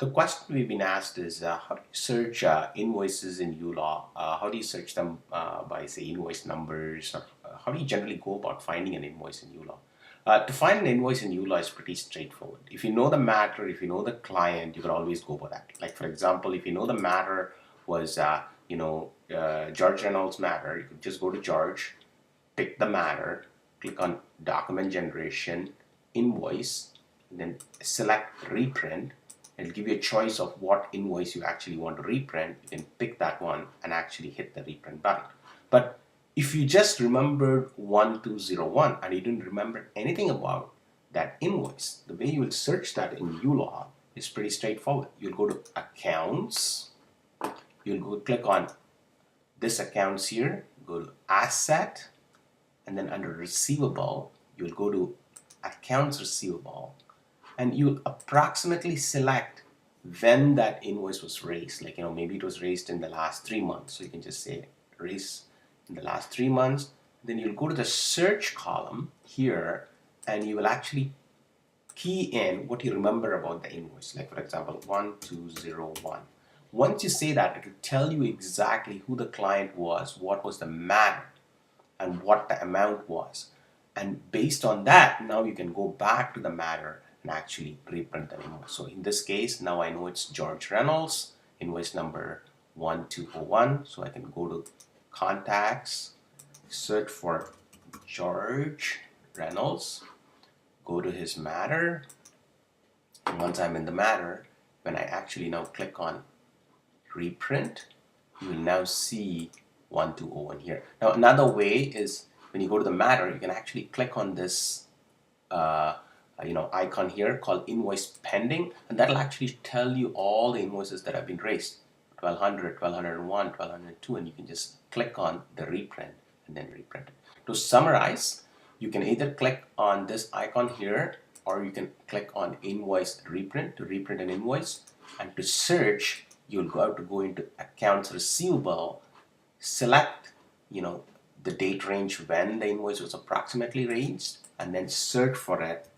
The question we've been asked is how do you search invoices in uLaw? How do you search them by, say, invoice numbers? Or, how do you generally go about finding an invoice in uLaw? To find an invoice in uLaw is pretty straightforward. If you know the matter, if you know the client, you can always go by that. Like, for example, if you know the matter was, George Reynolds' matter, you could just go to George, pick the matter, click on document generation, invoice, and then select reprint. It'll give you a choice of what invoice you actually want to reprint. You can pick that one and actually hit the reprint button. But if you just remembered 1201 and you didn't remember anything about that invoice, the way you will search that in uLaw is pretty straightforward. You'll go to Accounts, you'll go click on this accounts here, go to Asset, and then under Receivable, you'll go to Accounts Receivable, and you'll approximately select when that invoice was raised. Like, maybe it was raised in the last 3 months. So you can just say raised in the last 3 months. Then you'll go to the search column here and you will actually key in what you remember about the invoice. Like, for example, 1201. Once you say that, it will tell you exactly who the client was, what was the matter, and what the amount was. And based on that, now you can go back to the matter and actually reprint the invoice. So in this case, now I know it's George Reynolds, invoice number 1201. So I can go to Contacts, search for George Reynolds, go to his matter. And once I'm in the matter, when I actually now click on reprint, you will now see 1201 here. Now another way is when you go to the matter, you can actually click on this icon here called Invoice Pending, and that'll actually tell you all the invoices that have been raised, 1200, 1201, 1202, and you can just click on the reprint and then reprint it. To summarize, you can either click on this icon here or you can click on Invoice Reprint to reprint an invoice, and to search you'll have to go into Accounts Receivable, select the date range when the invoice was approximately raised, and then search for it